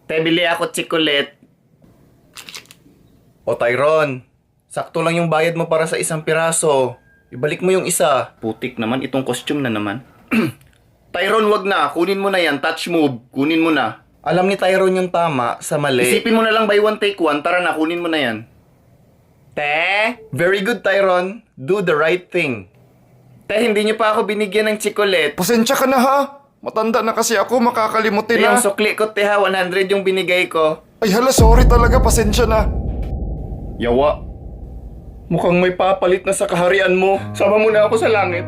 Te, bili ako tsikulit. O Tyron, sakto lang yung bayad mo para sa isang piraso. Ibalik mo yung isa. Putik naman, itong costume na naman. Tyron, wag na. Kunin mo na yan. Touch move. Kunin mo na. Alam ni Tyron yung tama sa mali. Isipin mo na lang by one take one. Tara na, kunin mo na yan. Te? Very good, Tyron. Do the right thing. Te, hindi niyo pa ako binigyan ng tsikulit. Pasensya ka na ha. Matanda na kasi ako, makakalimutin na. Yung sukli ko, te ha. 100 yung binigay ko. Ay hala, sorry talaga, pasensya na. Yawa. Mukhang may papalit na sa kaharian mo. Sama mo na ako sa langit.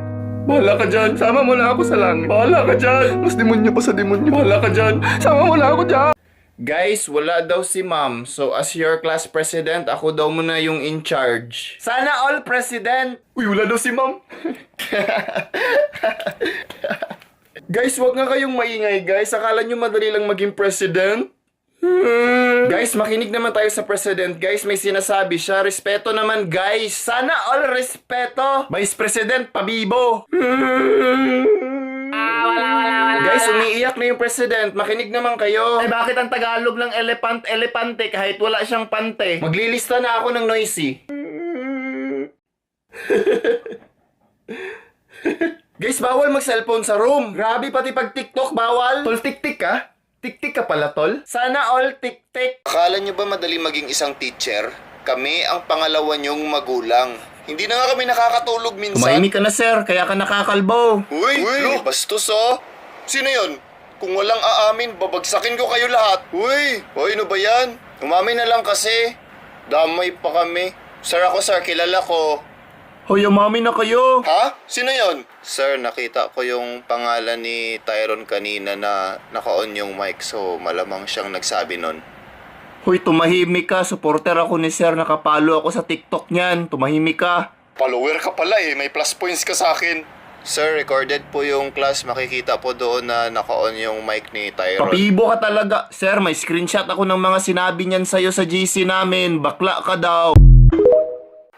Bahala ka dyan. Sama mo na ako sa langit. Bahala ka dyan. Mas demonyo pa sa demonyo. Bahala ka dyan. Sama mo na ako dyan. Guys, wala daw si ma'am. So as your class president, ako daw muna yung in charge. Sana all president. Uy, wala daw si ma'am. Guys, wag nga kayong maingay, guys. Akala nyo madali lang maging president? Guys, makinig naman tayo sa president. Guys, may sinasabi siya. Respeto naman, guys. Sana all respeto. Vice President, pabibo. Wala. Guys, umiiyak na yung president. Makinig naman kayo. Ay, bakit ang Tagalog ng elepante kahit wala siyang pante? Maglilista na ako ng noisy. Guys, bawal mag-cellphone sa room. Grabe, pati pag TikTok, bawal. Tol, tik-tik ka? Tik-tik ka pala, tol? Sana all tik-tik. Akala nyo ba madali maging isang teacher? Kami ang pangalawa nyong magulang. Hindi na nga kami nakakatulog minsan. Tumahimik ka na, sir. Kaya ka nakakalbo. Uy, bastos oh. Sino yon? Kung walang aamin, babagsakin ko kayo lahat. Uy, ano ba yan? Umamin na lang kasi. Damay pa kami. Sir ako, sir. Kilala ko. Hoy, umami na kayo. Ha? Sino yon? Sir, nakita ko yung pangalan ni Tyron kanina na naka-on yung mic, so malamang siyang nagsabi nun. Hoy, tumahimik ka. Supporter ako ni sir. Nakapalo ako sa TikTok niyan. Tumahimik ka. Follower ka pala eh, may plus points ka sa akin. Sir, recorded po yung class. Makikita po doon na naka-on yung mic ni Tyron. Papibo ka talaga. Sir, may screenshot ako ng mga sinabi niyan sa'yo sa GC namin. Bakla ka daw.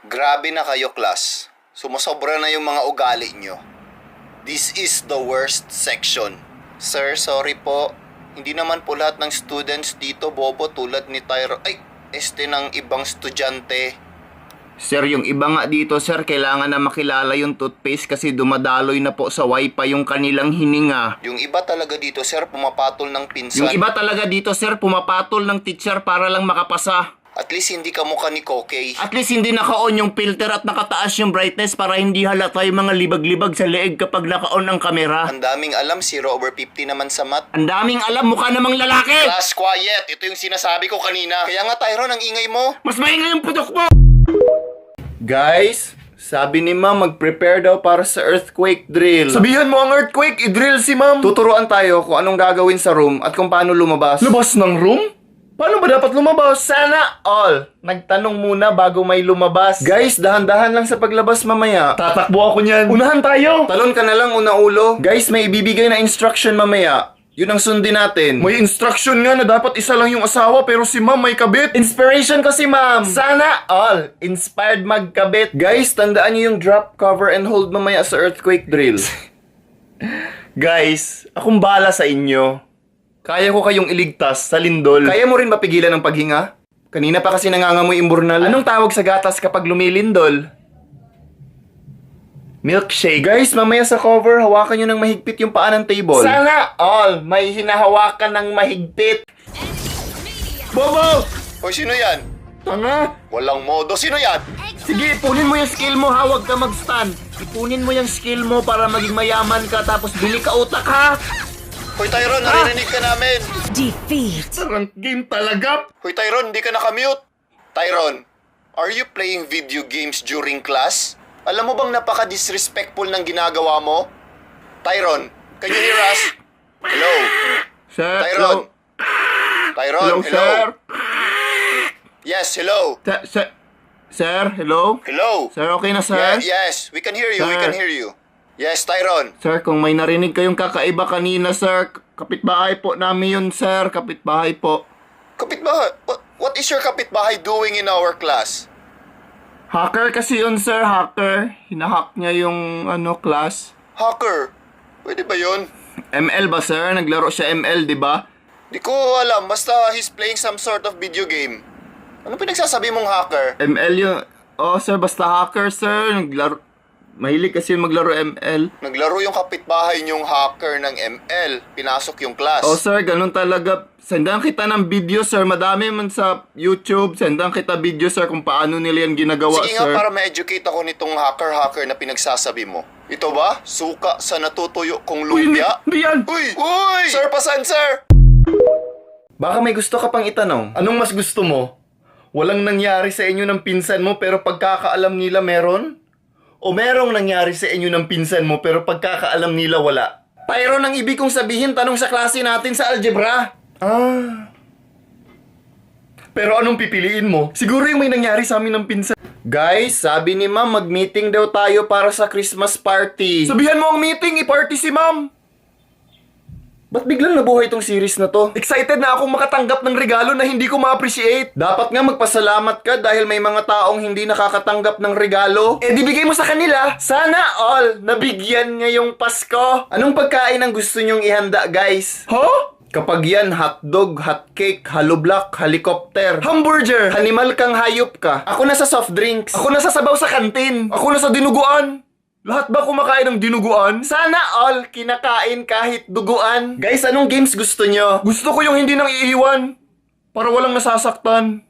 Grabe na kayo, class. Sumusobra na yung mga ugali nyo. This is the worst section. Sir, sorry po. Hindi naman po lahat ng students dito bobo tulad ni Tyron. Ay, ng ibang estudyante. Sir, yung iba nga dito, sir, kailangan na makilala yung toothpaste kasi dumadaloy na po sa wifi yung kanilang hininga. Yung iba talaga dito, sir, pumapatol ng pinsan. Yung iba talaga dito, sir, pumapatol ng teacher para lang makapasa. At least hindi ka mukha ni Kokey. At least hindi naka-on yung filter at nakataas yung brightness para hindi halata yung mga libag-libag sa leeg kapag naka-on ang kamera. Ang daming alam, 0/50 naman sa math. Ang daming alam, mukha namang lalaki! Class, quiet! Ito yung sinasabi ko kanina. Kaya nga, Tyron, ang ingay mo. Mas maingay yung putok mo! Guys, sabi ni ma'am mag-prepare daw para sa earthquake drill. Sabihan mo ang earthquake, i-drill si ma'am. Tuturuan tayo kung anong gagawin sa room at kung paano lumabas. Lumabas ng room? Paano ba dapat lumabas? Sana all. Nagtanong muna bago may lumabas. Guys, dahan-dahan lang sa paglabas mamaya. Tatakbo ako niyan. Unahan tayo. Talon ka na lang, una ulo. Guys, may ibibigay na instruction mamaya. Yun ang sundin natin. May instruction nga na dapat isa lang yung asawa pero si ma'am may kabit. Inspiration ko si ma'am. Sana all. Inspired magkabit. Guys, tandaan niyo yung drop, cover, and hold mamaya sa earthquake drill. Guys, akong bahala sa inyo. Kaya ko kayong iligtas sa lindol. Kaya mo rin mapigilan ang paghinga? Kanina pa kasi nangangamoy imburnal. Anong tawag sa gatas kapag lumilindol? Milkshake. Guys, mamaya sa cover, hawakan nyo ng mahigpit yung paa ng table. Sana all may hinahawakan ng mahigpit. Bobo! Hoy, sino yan? Tanga! Walang modo. Sino yan? Sige, ipunin mo yung skill mo, hawag ka mag-stand. Ipunin mo yung skill mo para maging mayaman ka tapos bili ka utak ha! Hoy, Tyron, naririnig ka namin. Defeat. Sarang game talaga! Hoy, Tyron, hindi ka nakamute. Tyron, are you playing video games during class? Alam mo bang napaka-disrespectful ng ginagawa mo? Tyron, can you hear us? Hello? Sir, Tyron? Tyron, Hello, hello? sir? Yes, hello? Sir, hello? Hello? Sir, okay na, sir? Yes, we can hear you, we Sir. can hear you. Yes, Tyron. Sir, kung may narinig kayong kakaiba kanina, sir, kapitbahay po namin yun, sir. Kapitbahay po. Kapitbahay? What is your kapitbahay doing in our class? Hacker kasi yun, sir. Hacker. Hinahack niya yung, class. Hacker? Pwede ba yun? ML ba, sir? Naglaro siya ML, di ba? Di ko alam, basta he's playing some sort of video game. Ano pinagsasabi mong hacker? ML yung... Oh, sir, basta hacker, sir. Mahilig kasi maglaro ML. Naglaro yung kapitbahay niyong hacker ng ML. Pinasok yung class. Oh, sir, ganun talaga. Sendan kita ng video, sir. Madami man sa YouTube. Sendan kita video, sir, kung paano nila yan ginagawa, Sige nga, sir. para ma-educate ako nitong hacker-hacker na pinagsasabi mo. Ito ba? Suka sa natutuyo kong lumpia? Hindi yan. Uy! Uy! Sir, pasan, sir! Baka may gusto ka pang itanong. Anong mas gusto mo? Walang nangyari sa inyo ng pinsan mo pero pagkakaalam nila meron? O merong nangyari sa inyo ng pinsan mo pero pagkakaalam nila wala? Tyron, ang ibig kong sabihin, tanong sa klase natin sa algebra. Ah. Pero anong pipiliin mo? Siguro yung may nangyari sa amin ng pinsan. Guys, sabi ni ma'am, mag-meeting daw tayo para sa Christmas party. Sabihan mo ang meeting, i-party si ma'am. Ba't biglang nabuhay itong series na to? Excited na akong makatanggap ng regalo na hindi ko ma-appreciate. Dapat nga magpasalamat ka dahil may mga taong hindi nakakatanggap ng regalo. Eh di bigay mo sa kanila. Sana all nabigyan ngayong Pasko. Anong pagkain ang gusto nyong ihanda, guys? Huh? Kapag yan, hotdog, hotcake, halublock, helicopter, hamburger, animal kang hayop ka. Ako na sa soft drinks. Ako na sa sabaw sa kantin. Ako na sa dinuguan. Lahat ba kumakain ng dinuguan? Sana all kinakain kahit duguan. Guys, anong games gusto nyo? Gusto ko yung hindi nang iiwan. Para walang nasasaktan.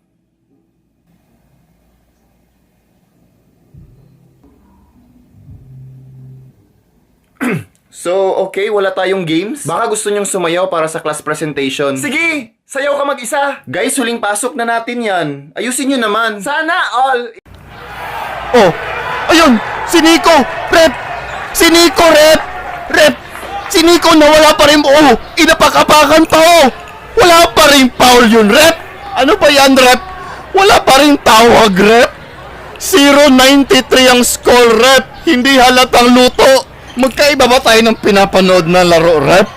So, okay, wala tayong games? Baka gusto nyong sumayaw para sa class presentation. Sige! Sayaw ka mag-isa! Guys, huling pasok na natin yan. Ayusin nyo naman. Sana all... Oh! Ayun! Si Nico! Rep! Si Nico, rep! Rep! Si Nico nawala pa rin... Oh! Inapakapakan pa, oh! Wala pa rin foul yun, rep! Ano ba yan, rep? Wala pa rin tawag, rep! 0-93 ang score, rep! Hindi halatang luto! Magkaiba ba tayo ng pinapanood na laro, rep?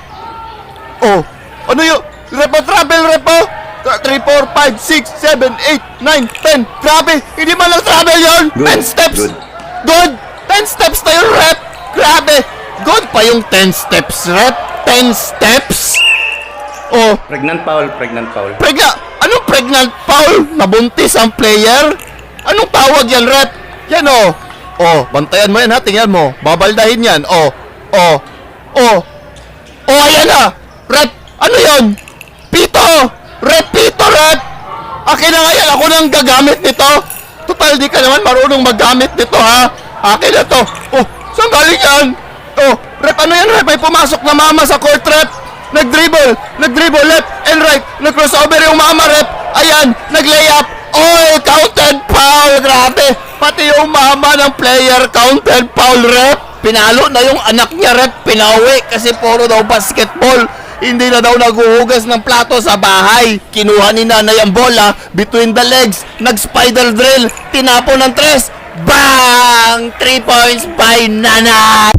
Oh! Ano yun? Rep, travel, rep, oh! 3, 4, 5, 6, 7, 8, 9, 10. Grabe! Hindi man lang travel yun! 10 steps! Good! 10 steps na yun, rep! Grabe! Good pa yung 10 steps, rep! 10 steps! Oh! Pregnant foul, pregnant foul. Anong pregnant foul? Nabuntis ang player? Anong tawag yan, rep? Yan, oh! Oh, bantayan mo yan, ha? Tingnan mo. Babaldahin yan. Oh! Oh! Oh! Oh, ayan na! Rep! Ano yun? Pito! Rep, pito, rep! Akin na nga yan, ako nang gagamit nito. Total, di ka naman marunong maggamit nito, ha? Akin na to. Oh, saan galing yan? Oh, rep, ano yan, rep? May pumasok na mama sa court, rep. Nag-dribble left and right. Nag-crossover yung mama, rep. Ayan, nag-layup. Oh, counted foul, grabe. Pati yung mama ng player, counted foul, rep. Pinalo na yung anak niya, rep. Pinauwi kasi puro daw basketball. Hindi na daw naguhugas ng plato sa bahay. Kinuha ni nanay ang bola between the legs. Nag-spider drill. Tinapon ng 3. Bang! 3 points by nanay!